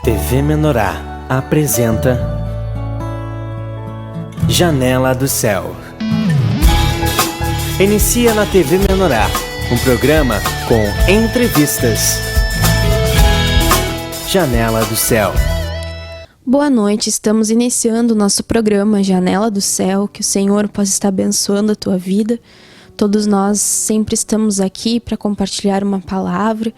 TV Menorá apresenta Janela do Céu. Inicia na TV Menorá um programa com entrevistas. Janela do Céu. Boa noite, estamos iniciando o nosso programa Janela do Céu. Que o Senhor possa estar abençoando a tua vida. Todos nós sempre estamos aqui para compartilhar uma palavra,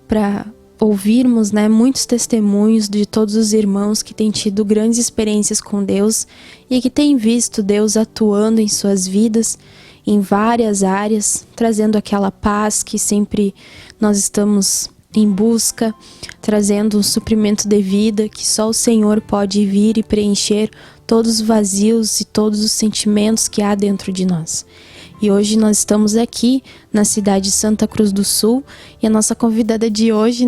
para ouvirmos, muitos testemunhos de todos os irmãos que têm tido grandes experiências com Deus e que têm visto Deus atuando em suas vidas em várias áreas, trazendo aquela paz que sempre nós estamos em busca, trazendo um suprimento de vida que só o Senhor pode vir e preencher todos os vazios e todos os sentimentos que há dentro de nós. E hoje nós estamos aqui na cidade de Santa Cruz do Sul e a nossa convidada de hoje,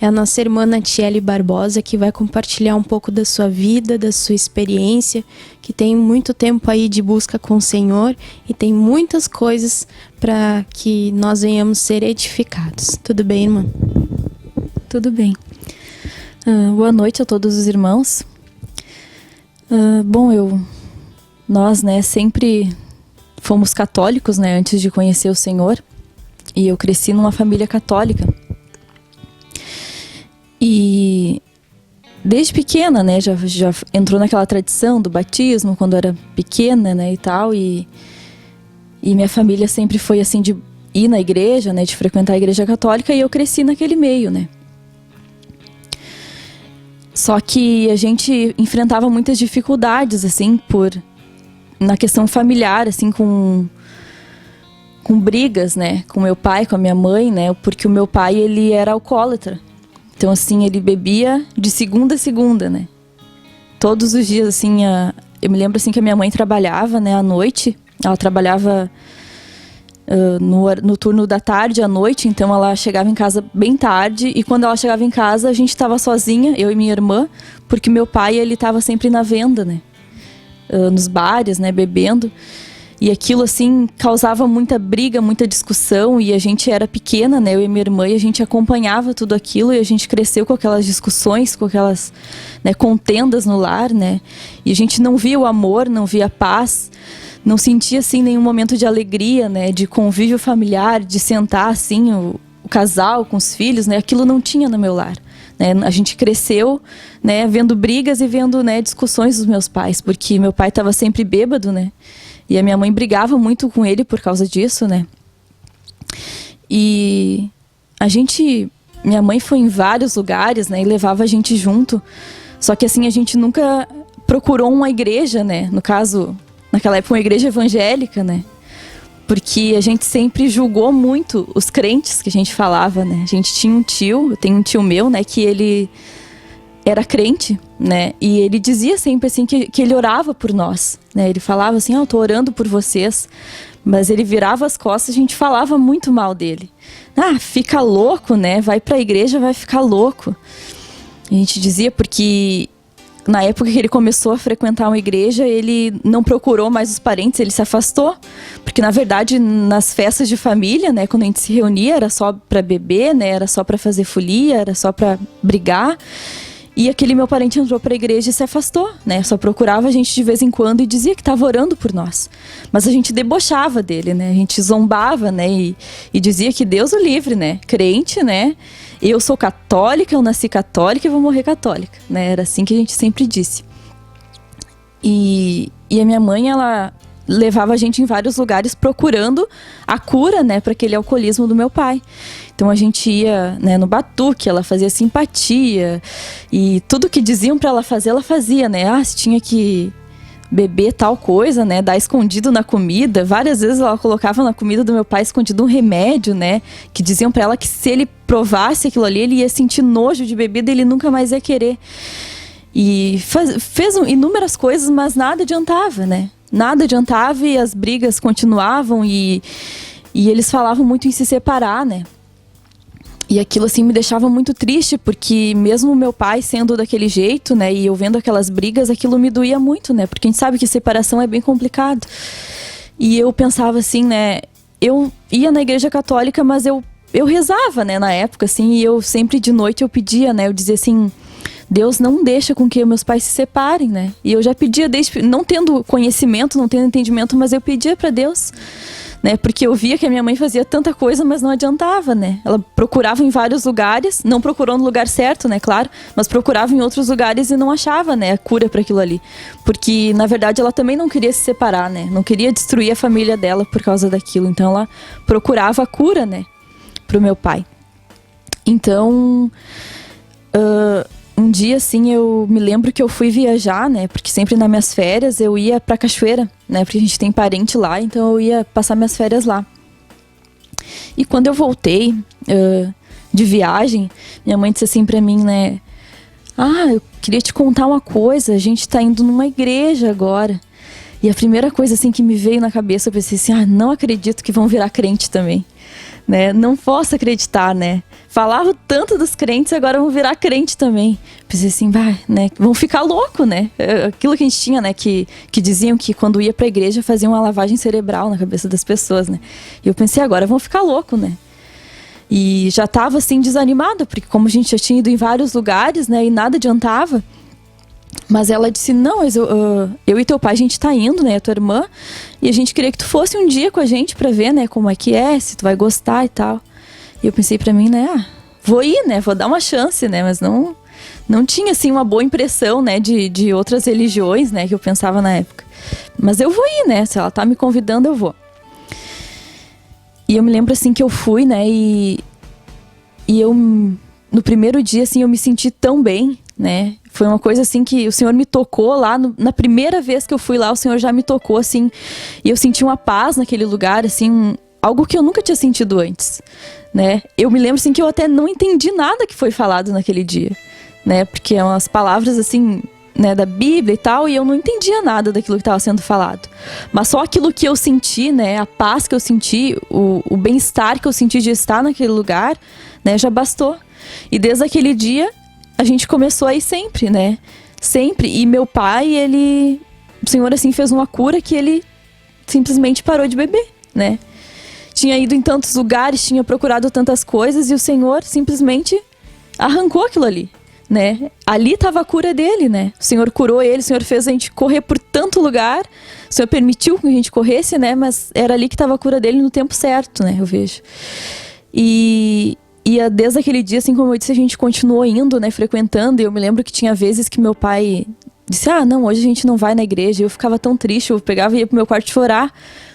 é a nossa irmã Natiele Barbosa, que vai compartilhar um pouco da sua vida, da sua experiência, que tem muito tempo aí de busca com o Senhor e tem muitas coisas para que nós venhamos ser edificados. Tudo bem, irmã? Tudo bem. Boa noite a todos os irmãos. Nós sempre fomos católicos, antes de conhecer o Senhor, e eu cresci numa família católica. E desde pequena, já entrou naquela tradição do batismo quando era pequena, e tal, e minha família sempre foi assim de ir na igreja, de frequentar a igreja católica, e eu cresci naquele meio, Só que a gente enfrentava muitas dificuldades, assim, na questão familiar, assim, com brigas, com meu pai, com a minha mãe, porque o meu pai, ele era alcoólatra. Então, assim, ele bebia de segunda a segunda, Todos os dias, assim, eu me lembro, assim, que a minha mãe trabalhava, à noite. Ela trabalhava no turno da tarde, à noite, então ela chegava em casa bem tarde, e quando ela chegava em casa, a gente estava sozinha, eu e minha irmã, porque meu pai, ele estava sempre na venda, nos bares, bebendo, e aquilo, assim, causava muita briga, muita discussão, e a gente era pequena, eu e minha irmã, e a gente acompanhava tudo aquilo, e a gente cresceu com aquelas discussões, com aquelas contendas no lar, e a gente não via o amor, não via a paz, não sentia, assim, nenhum momento de alegria, de convívio familiar, de sentar, assim, o casal com os filhos, aquilo não tinha no meu lar. A gente cresceu, vendo brigas e vendo, discussões dos meus pais, porque meu pai estava sempre bêbado, e a minha mãe brigava muito com ele por causa disso, E minha mãe foi em vários lugares, e levava a gente junto, só que assim, a gente nunca procurou uma igreja, no caso, naquela época uma igreja evangélica, porque a gente sempre julgou muito os crentes que a gente falava, A gente tinha eu tenho um tio meu, que ele era crente, e ele dizia sempre assim que ele orava por nós, Ele falava assim, eu tô orando por vocês, mas ele virava as costas e a gente falava muito mal dele. Fica louco, vai pra igreja, vai ficar louco. A gente dizia porque na época que ele começou a frequentar uma igreja, ele não procurou mais os parentes, ele se afastou. Porque, na verdade, nas festas de família, quando a gente se reunia, era só para beber, era só para fazer folia, era só para brigar. E aquele meu parente entrou para a igreja e se afastou, Só procurava a gente de vez em quando e dizia que estava orando por nós. Mas a gente debochava dele, A gente zombava, e dizia que Deus o livre, Crente, Eu sou católica, eu nasci católica e vou morrer católica, Era assim que a gente sempre disse. E a minha mãe, ela levava a gente em vários lugares procurando a cura, para aquele alcoolismo do meu pai. Então a gente ia, no batuque, ela fazia simpatia e tudo que diziam para ela fazer, ela fazia, se tinha que beber tal coisa, dar escondido na comida. Várias vezes ela colocava na comida do meu pai escondido um remédio, que diziam para ela que se ele provasse aquilo ali, ele ia sentir nojo de bebida e ele nunca mais ia querer. E fez inúmeras coisas, mas nada adiantava, Nada adiantava e as brigas continuavam e eles falavam muito em se separar, E aquilo, assim, me deixava muito triste, porque mesmo meu pai sendo daquele jeito, e eu vendo aquelas brigas, aquilo me doía muito, Porque a gente sabe que separação é bem complicado. E eu pensava assim, eu ia na igreja católica, mas eu rezava, na época, assim, e eu sempre de noite eu pedia, eu dizia assim, Deus não deixa com que meus pais se separem, né? E eu já pedia, desde não tendo conhecimento, não tendo entendimento, mas eu pedia para Deus, né? Porque eu via que a minha mãe fazia tanta coisa, mas não adiantava, né? Ela procurava em vários lugares, não procurou no lugar certo, né? Claro, mas procurava em outros lugares e não achava, né? A cura para aquilo ali. Porque, na verdade, ela também não queria se separar, né? Não queria destruir a família dela por causa daquilo. Então, ela procurava a cura, né? Pro meu pai. Então, um dia, assim, eu me lembro que eu fui viajar, né? Porque sempre nas minhas férias eu ia pra cachoeira, né? Porque a gente tem parente lá, então eu ia passar minhas férias lá. E quando eu voltei de viagem, minha mãe disse assim pra mim, né? Ah, eu queria te contar uma coisa, a gente tá indo numa igreja agora. E a primeira coisa, assim, que me veio na cabeça, eu pensei assim, não acredito que vão virar crente também. Né? Não posso acreditar, né? Falava tanto dos crentes, agora vão virar crente também. Pensei assim, né? Vão ficar louco, né? Aquilo que a gente tinha, né? Que diziam que quando ia pra igreja faziam uma lavagem cerebral na cabeça das pessoas, né? E eu pensei, agora vão ficar louco, né? E já tava assim desanimada, porque como a gente já tinha ido em vários lugares, né? E nada adiantava. Mas ela disse, não, mas eu e teu pai, a gente tá indo, né, a tua irmã, e a gente queria que tu fosse um dia com a gente pra ver, né, como é que é, se tu vai gostar e tal. E eu pensei pra mim, né, vou ir, né, vou dar uma chance, né, mas não tinha, assim, uma boa impressão, né, de outras religiões, né, que eu pensava na época. Mas eu vou ir, né, se ela tá me convidando, eu vou. E eu me lembro, assim, que eu fui, né, e eu, no primeiro dia, assim, eu me senti tão bem, né? Foi uma coisa assim que o Senhor me tocou lá, na primeira vez que eu fui lá, o Senhor já me tocou, assim, e eu senti uma paz naquele lugar, assim, algo que eu nunca tinha sentido antes, né? Eu me lembro, assim, que eu até não entendi nada que foi falado naquele dia, né? Porque é umas palavras, assim, né, da Bíblia e tal, e eu não entendia nada daquilo que estava sendo falado. Mas só aquilo que eu senti, né, a paz que eu senti, o bem-estar que eu senti de estar naquele lugar, né, já bastou. E desde aquele dia, a gente começou a ir sempre, né? Sempre. E meu pai, o Senhor, assim, fez uma cura que ele simplesmente parou de beber, né? Tinha ido em tantos lugares, tinha procurado tantas coisas e o Senhor simplesmente arrancou aquilo ali, né? Ali estava a cura dele, né? O Senhor curou ele, o Senhor fez a gente correr por tanto lugar, o Senhor permitiu que a gente corresse, né? Mas era ali que estava a cura dele no tempo certo, né? Eu vejo. E desde aquele dia, assim como eu disse, a gente continuou indo, né, frequentando. E eu me lembro que tinha vezes que meu pai disse, não, hoje a gente não vai na igreja. E eu ficava tão triste, eu pegava e ia pro meu quarto chorar,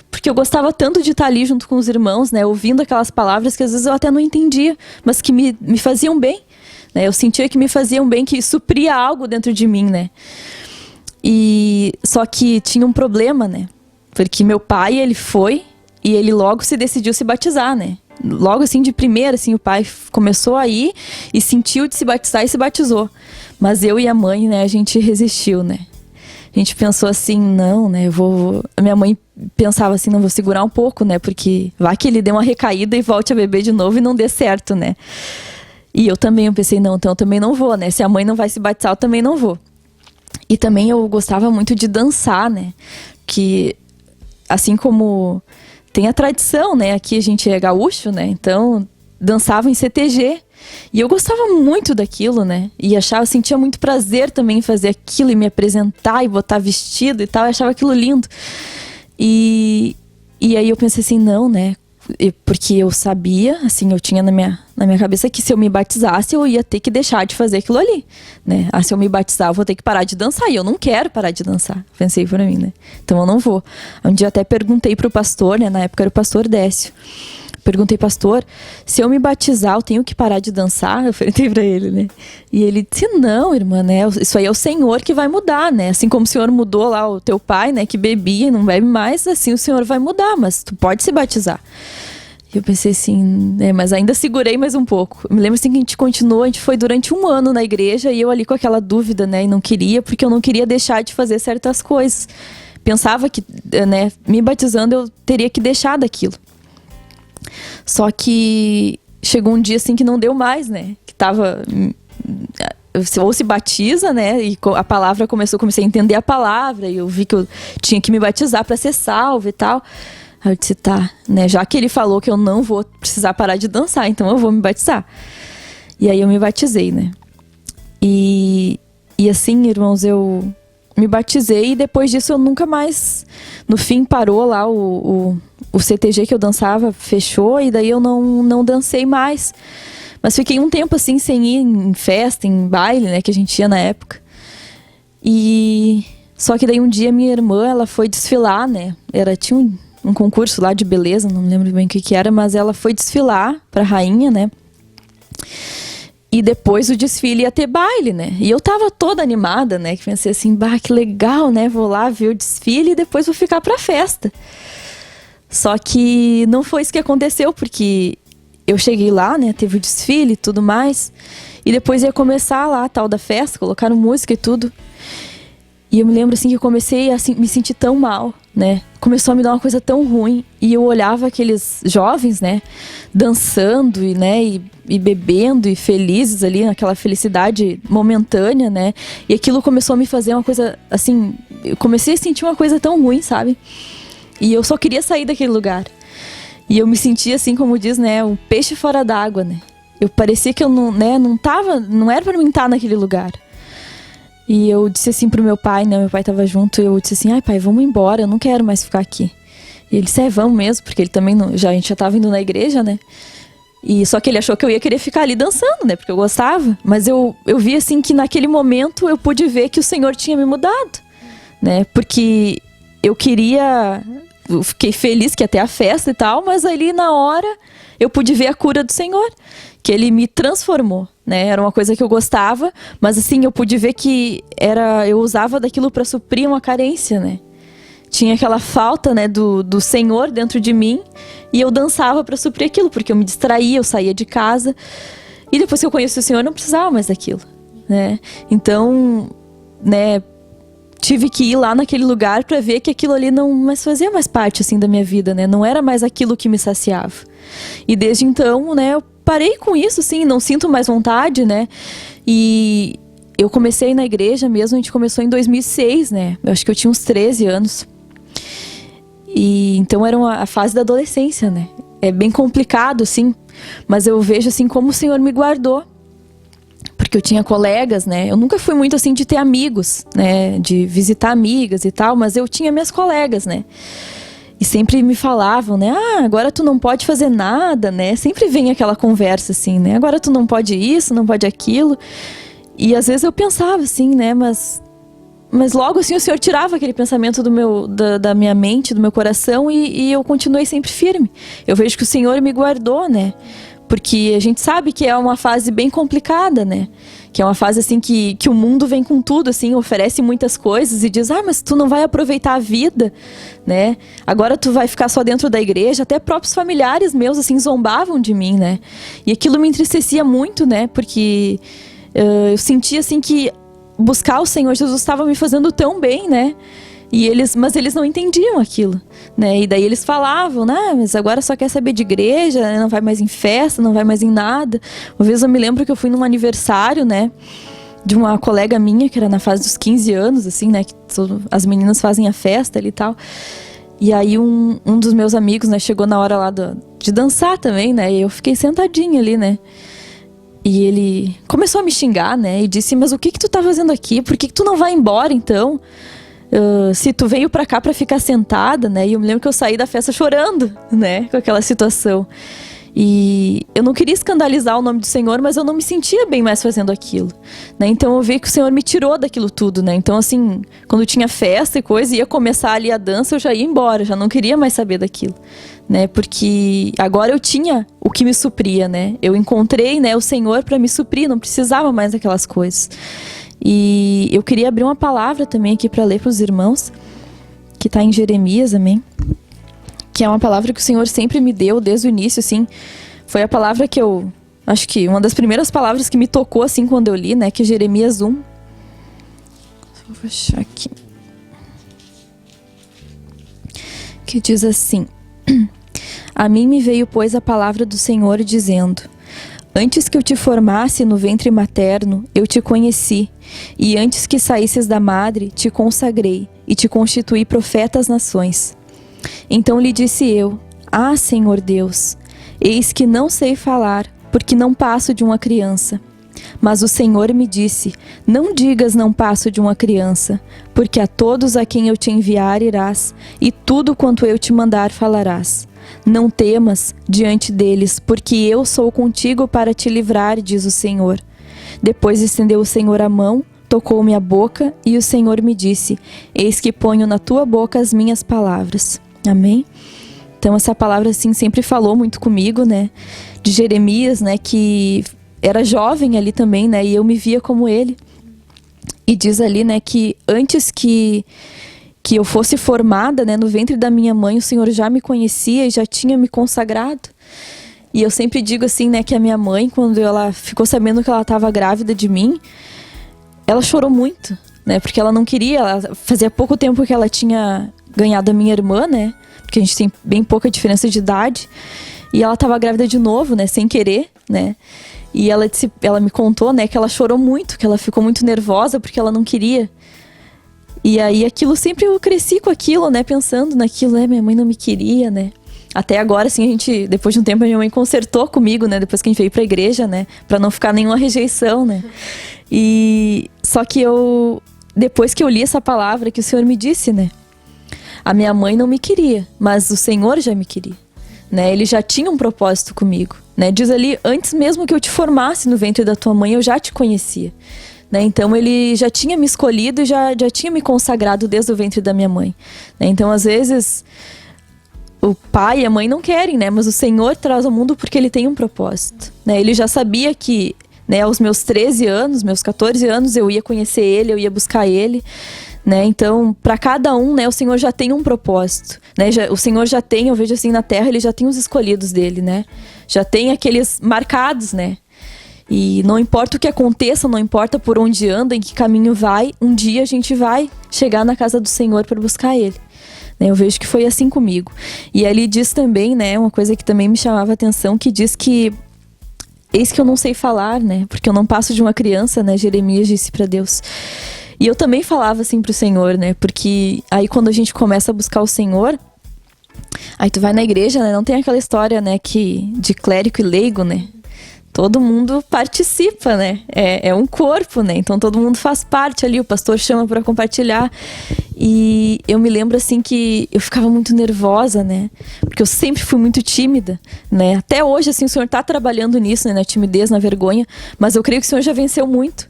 porque eu gostava tanto de estar ali junto com os irmãos, né, ouvindo aquelas palavras que às vezes eu até não entendia, mas que me faziam bem, né, eu sentia que me faziam bem, que supria algo dentro de mim, né. E só que tinha um problema, né, porque meu pai, ele foi e ele logo se decidiu se batizar, né. Logo assim, de primeira, assim, o pai começou a ir e sentiu de se batizar e se batizou. Mas eu e a mãe, né, a gente resistiu, né. A gente pensou assim, não, né, A minha mãe pensava assim, não, vou segurar um pouco, né, porque vai que ele dê uma recaída e volte a beber de novo e não dê certo, né. E eu pensei, não, então eu também não vou, né, se a mãe não vai se batizar, eu também não vou. E também eu gostava muito de dançar, né, que assim como tem a tradição, né? Aqui a gente é gaúcho, né? Então, dançava em CTG. E eu gostava muito daquilo, né? E eu sentia muito prazer também em fazer aquilo e me apresentar e botar vestido e tal. Eu achava aquilo lindo. E aí eu pensei assim, não, né? Porque eu sabia, assim, eu tinha na minha cabeça que se eu me batizasse, eu ia ter que deixar de fazer aquilo ali, né? Se eu me batizar, eu vou ter que parar de dançar. E eu não quero parar de dançar. Pensei pra mim, né? Então eu não vou. Um dia até perguntei pro pastor, né? Na época era o pastor Décio. Perguntei, pastor, se eu me batizar, eu tenho que parar de dançar? Eu perguntei pra ele, né? E ele disse, não, irmã, né? Isso aí é o Senhor que vai mudar, né? Assim como o Senhor mudou lá o teu pai, né? Que bebia e não bebe mais, assim o Senhor vai mudar, mas tu pode se batizar. E eu pensei assim, né? Mas ainda segurei mais um pouco. Eu me lembro assim que a gente continuou, a gente foi durante 1 ano na igreja e eu ali com aquela dúvida, né? E não queria, porque eu não queria deixar de fazer certas coisas. Pensava que, né? Me batizando, eu teria que deixar daquilo. Só que chegou um dia assim que não deu mais, né? Que tava... Ou se batiza, né? E a palavra comecei a entender a palavra. E eu vi que eu tinha que me batizar para ser salvo e tal. Aí eu disse, tá, né? Já que ele falou que eu não vou precisar parar de dançar, então eu vou me batizar. E aí eu me batizei, né? E E assim, irmãos, eu me batizei e depois disso eu nunca mais... No fim parou lá o CTG que eu dançava, fechou, e daí eu não dancei mais. Mas fiquei um tempo assim sem ir em festa, em baile, né, que a gente ia na época. E só que daí um dia minha irmã, ela foi desfilar, né? Tinha um concurso lá de beleza, não me lembro bem o que era, mas ela foi desfilar pra rainha, né? E depois o desfile ia ter baile, né? E eu tava toda animada, né? Que pensei assim, bah, que legal, né? Vou lá ver o desfile e depois vou ficar pra festa. Só que não foi isso que aconteceu, porque eu cheguei lá, né? Teve o desfile e tudo mais. E depois ia começar lá a tal da festa, colocaram música e tudo. E eu me lembro assim que eu comecei a me sentir tão mal, né? Começou a me dar uma coisa tão ruim. E eu olhava aqueles jovens, né? Dançando e, né? E bebendo e felizes ali, naquela felicidade momentânea, né? E aquilo começou a me fazer uma coisa, assim... Eu comecei a sentir uma coisa tão ruim, sabe? E eu só queria sair daquele lugar. E eu me sentia assim, como diz, né? Um peixe fora d'água, né? Eu parecia que eu não era pra mim estar naquele lugar. E eu disse assim pro meu pai, né? Meu pai tava junto e eu disse assim, ai pai, vamos embora, eu não quero mais ficar aqui. E ele disse, vamos mesmo, porque ele também a gente já tava indo na igreja, né? E só que ele achou que eu ia querer ficar ali dançando, né? Porque eu gostava. Mas eu vi assim que naquele momento eu pude ver que o Senhor tinha me mudado, né? Porque eu fiquei feliz que ia ter a festa e tal, mas ali na hora eu pude ver a cura do Senhor, que Ele me transformou, né? Era uma coisa que eu gostava, mas assim, eu pude ver que eu usava daquilo para suprir uma carência, né? Tinha aquela falta, né, do Senhor dentro de mim, e eu dançava para suprir aquilo, porque eu me distraía, eu saía de casa, e depois que eu conheci o Senhor, eu não precisava mais daquilo, né? Então, né, tive que ir lá naquele lugar para ver que aquilo ali não mais fazia mais parte, assim, da minha vida, né? Não era mais aquilo que me saciava. E desde então, né, eu parei com isso, assim, não sinto mais vontade, né? E eu comecei na igreja mesmo, a gente começou em 2006, né? Eu acho que eu tinha uns 13 anos. E então era a fase da adolescência, né? É bem complicado, assim, mas eu vejo, assim, como o Senhor me guardou. Porque eu tinha colegas, né? Eu nunca fui muito, assim, de ter amigos, né? De visitar amigas e tal, mas eu tinha minhas colegas, né? E sempre me falavam, né? Ah, agora tu não pode fazer nada, né? Sempre vem aquela conversa, assim, né? Agora tu não pode isso, não pode aquilo. E às vezes eu pensava, assim, né? Mas logo, assim, o Senhor tirava aquele pensamento da minha mente, do meu coração, e eu continuei sempre firme. Eu vejo que o Senhor me guardou, né? Porque a gente sabe que é uma fase bem complicada, né? Que é uma fase, assim, que o mundo vem com tudo, assim, oferece muitas coisas e diz, mas tu não vai aproveitar a vida, né? Agora tu vai ficar só dentro da igreja. Até próprios familiares meus, assim, zombavam de mim, né? E aquilo me entristecia muito, né? Porque eu sentia, assim, que buscar o Senhor Jesus estava me fazendo tão bem, né? Mas eles não entendiam aquilo, né? E daí eles falavam, né? Mas agora só quer saber de igreja, né? Não vai mais em festa, não vai mais em nada. Uma vez eu me lembro que eu fui num aniversário, né? De uma colega minha, que era na fase dos 15 anos, assim, né? Que as meninas fazem a festa ali e tal. E aí um dos meus amigos, né? Chegou na hora lá de dançar também, né? E eu fiquei sentadinha ali, né? E ele começou a me xingar, né? E disse, mas o que tu tá fazendo aqui? Por que tu não vai embora, então? Se tu veio pra cá pra ficar sentada, né? E eu me lembro que eu saí da festa chorando, né? Com aquela situação. E eu não queria escandalizar o nome do Senhor, mas eu não me sentia bem mais fazendo aquilo, né? Então eu vi que o Senhor me tirou daquilo tudo, né? Então, assim, quando tinha festa e coisa, ia começar ali a dança, eu já ia embora, já não queria mais saber daquilo, né? Porque agora eu tinha o que me supria, né? Eu encontrei, né, o Senhor para me suprir, não precisava mais daquelas coisas. E eu queria abrir uma palavra também aqui para ler para os irmãos, que está em Jeremias, amém? Que é uma palavra que o Senhor sempre me deu desde o início, assim. Foi a palavra que eu... Acho que uma das primeiras palavras que me tocou, assim, quando eu li, né? Que é Jeremias 1. Vou fechar aqui. Que diz assim... A mim me veio, pois, a palavra do Senhor, dizendo... Antes que eu te formasse no ventre materno, eu te conheci, e antes que saísses da madre, te consagrei, e te constituí profeta às nações. Então lhe disse eu, Senhor Deus, eis que não sei falar, porque não passo de uma criança. Mas o Senhor me disse: não digas não passo de uma criança, porque a todos a quem eu te enviar irás, e tudo quanto eu te mandar falarás. Não temas diante deles, porque eu sou contigo para te livrar, diz o Senhor. Depois estendeu o Senhor a mão, tocou-me a boca, e o Senhor me disse: eis que ponho na tua boca as minhas palavras. Amém? Então essa palavra assim sempre falou muito comigo, né? De Jeremias, né? Que era jovem ali também, né? E eu me via como ele. E diz ali, né? Que antes que eu fosse formada, né? No ventre da minha mãe, o Senhor já me conhecia e já tinha me consagrado. E eu sempre digo assim, né? Que a minha mãe, quando ela ficou sabendo que ela estava grávida de mim, ela chorou muito, né? Porque ela não queria. Ela fazia pouco tempo que ela tinha ganhado a minha irmã, né? Porque a gente tem bem pouca diferença de idade. E ela estava grávida de novo, né? Sem querer, né? E ela me contou, né, que ela chorou muito, que ela ficou muito nervosa porque ela não queria. E aí aquilo, sempre eu cresci com aquilo, né, pensando naquilo, né, minha mãe não me queria, né. Até agora, assim, a gente, depois de um tempo, a minha mãe consertou comigo, né, depois que a gente veio pra igreja, né, pra não ficar nenhuma rejeição, né. E só que depois que eu li essa palavra que o Senhor me disse, né, a minha mãe não me queria, mas o Senhor já me queria. Né, ele já tinha um propósito comigo, né? Diz ali, antes mesmo que eu te formasse no ventre da tua mãe, eu já te conhecia, né? Então ele já tinha me escolhido e já tinha me consagrado desde o ventre da minha mãe, né? Então às vezes o pai e a mãe não querem, né? Mas o Senhor traz ao mundo porque ele tem um propósito, né? Ele já sabia que, né, aos meus 13 anos, meus 14 anos, eu ia conhecer ele, eu ia buscar ele, né? Então, para cada um, né, o Senhor já tem um propósito, né? O Senhor já tem, eu vejo assim na terra, ele já tem os escolhidos dele, né? Já tem aqueles marcados, né? E não importa o que aconteça, não importa por onde anda, em que caminho vai, um dia a gente vai chegar na casa do Senhor para buscar ele. Né? Eu vejo que foi assim comigo. E ali diz também, né, uma coisa que também me chamava a atenção, que diz que eis que eu não sei falar, né? Porque eu não passo de uma criança, né? Jeremias disse para Deus. E eu também falava assim pro Senhor, né? Porque aí quando a gente começa a buscar o Senhor, aí tu vai na igreja, né? Não tem aquela história, né? De clérigo e leigo, né? Todo mundo participa, né? É um corpo, né? Então todo mundo faz parte ali, o pastor chama para compartilhar. E eu me lembro assim que eu ficava muito nervosa, né? Porque eu sempre fui muito tímida, né? Até hoje, assim, o Senhor tá trabalhando nisso, né? Na timidez, na vergonha. Mas eu creio que o Senhor já venceu muito.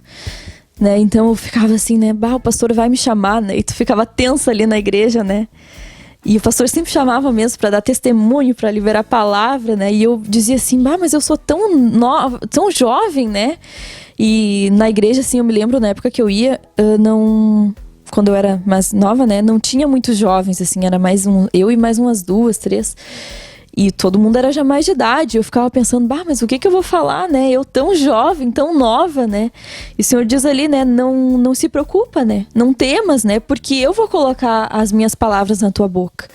Né? Então eu ficava assim, né? Bah, o pastor vai me chamar, né? E tu ficava tensa ali na igreja, né? E o pastor sempre chamava mesmo para dar testemunho, para liberar a palavra, né? E eu dizia assim, bah, mas eu sou tão nova, tão jovem, né? E na igreja, assim, eu me lembro na época que eu ia, quando eu era mais nova, né? Não tinha muitos jovens, assim, era mais eu e mais umas 2, 3. E todo mundo era já mais de idade. Eu ficava pensando, bah, mas o que eu vou falar, né? Eu tão jovem, tão nova, né? E o Senhor diz ali, né? Não se preocupa, né? Não temas, né? Porque eu vou colocar as minhas palavras na tua boca.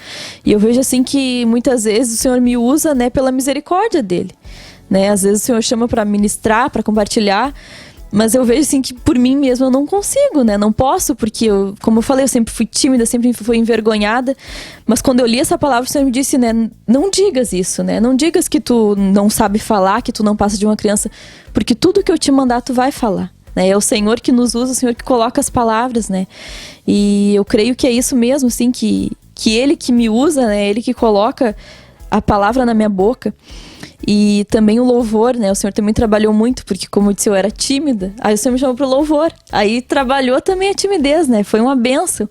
E eu vejo assim que muitas vezes o Senhor me usa, né? Pela misericórdia dele, né? Às vezes o Senhor chama para ministrar, para compartilhar. Mas eu vejo assim que por mim mesma eu não consigo, né? Não posso, porque como eu falei, eu sempre fui tímida, sempre fui envergonhada. Mas quando eu li essa palavra, o Senhor me disse, né? Não digas isso, né? Não digas que tu não sabe falar, que tu não passa de uma criança. Porque tudo que eu te mandar, tu vai falar. Né? É o Senhor que nos usa, o Senhor que coloca as palavras, né? E eu creio que é isso mesmo, assim, que Ele que me usa, né? Ele que coloca a palavra na minha boca. E também o louvor, né? O Senhor também trabalhou muito, porque como eu disse, eu era tímida. Aí o Senhor me chamou pro louvor. Aí trabalhou também a timidez, né? Foi uma bênção.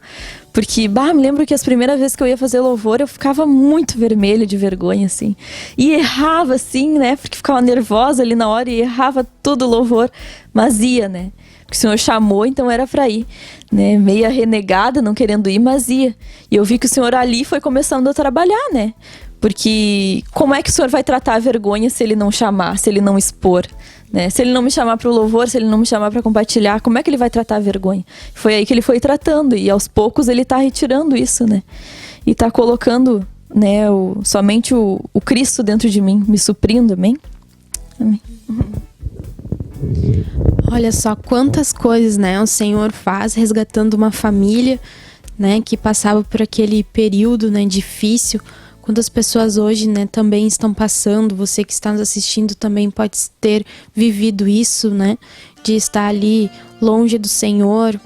Porque, me lembro que as primeiras vezes que eu ia fazer louvor, eu ficava muito vermelha de vergonha, assim. E errava, assim, né? Porque ficava nervosa ali na hora e errava tudo o louvor. Mas ia, né? Porque o Senhor chamou, então era pra ir, né? Meia renegada, não querendo ir, mas ia. E eu vi que o Senhor ali foi começando a trabalhar, né? Porque como é que o Senhor vai tratar a vergonha se Ele não chamar, se Ele não expor, né? Se Ele não me chamar para o louvor, se Ele não me chamar para compartilhar, como é que Ele vai tratar a vergonha? Foi aí que Ele foi tratando e aos poucos Ele está retirando isso, né? E está colocando, né, somente o Cristo dentro de mim, me suprindo, amém? Amém. Olha só quantas coisas, né, o Senhor faz resgatando uma família, né, que passava por aquele período, né, difícil, Quantas pessoas hoje, né, também estão passando, você que está nos assistindo também pode ter vivido isso, né, de estar ali longe do Senhor,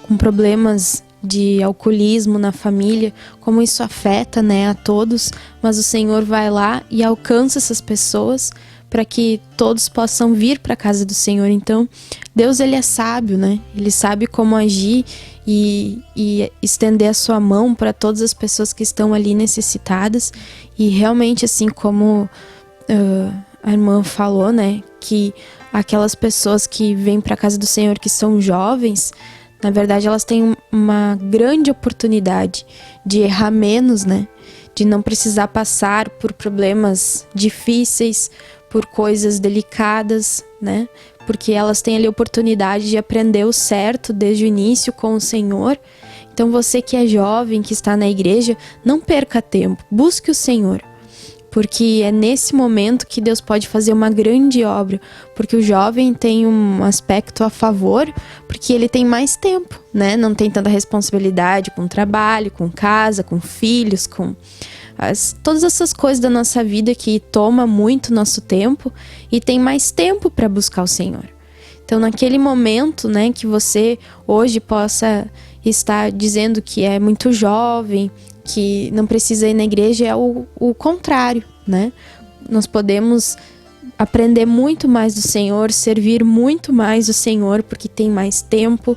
com problemas de alcoolismo na família, como isso afeta, né, a todos, mas o Senhor vai lá e alcança essas pessoas para que todos possam vir para a casa do Senhor. Então, Deus, ele é sábio, né? Ele sabe como agir e estender a sua mão para todas as pessoas que estão ali necessitadas. E realmente, assim como a irmã falou, né, que aquelas pessoas que vêm para a casa do Senhor que são jovens, na verdade, elas têm uma grande oportunidade de errar menos, né? De não precisar passar por problemas difíceis, por coisas delicadas, né? Porque elas têm ali a oportunidade de aprender o certo desde o início com o Senhor. Então, você que é jovem, que está na igreja, não perca tempo, busque o Senhor. Porque é nesse momento que Deus pode fazer uma grande obra. Porque o jovem tem um aspecto a favor, porque ele tem mais tempo, né? Não tem tanta responsabilidade com trabalho, com casa, com filhos, com todas essas coisas da nossa vida que toma muito nosso tempo, e tem mais tempo para buscar o Senhor. Então, naquele momento, né, que você hoje possa estar dizendo que é muito jovem, que não precisa ir na igreja, é o contrário, né? Nós podemos aprender muito mais do Senhor, servir muito mais o Senhor, porque tem mais tempo,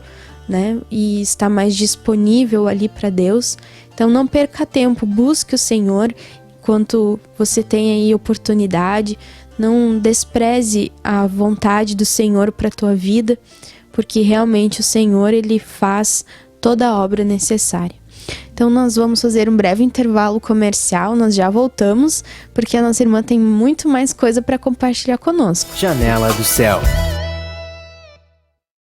né? E está mais disponível ali para Deus. Então, não perca tempo, busque o Senhor enquanto você tem aí oportunidade. Não despreze a vontade do Senhor para a tua vida, porque realmente o Senhor, ele faz toda a obra necessária. Então, nós vamos fazer um breve intervalo comercial, nós já voltamos, porque a nossa irmã tem muito mais coisa para compartilhar conosco. Janela do Céu.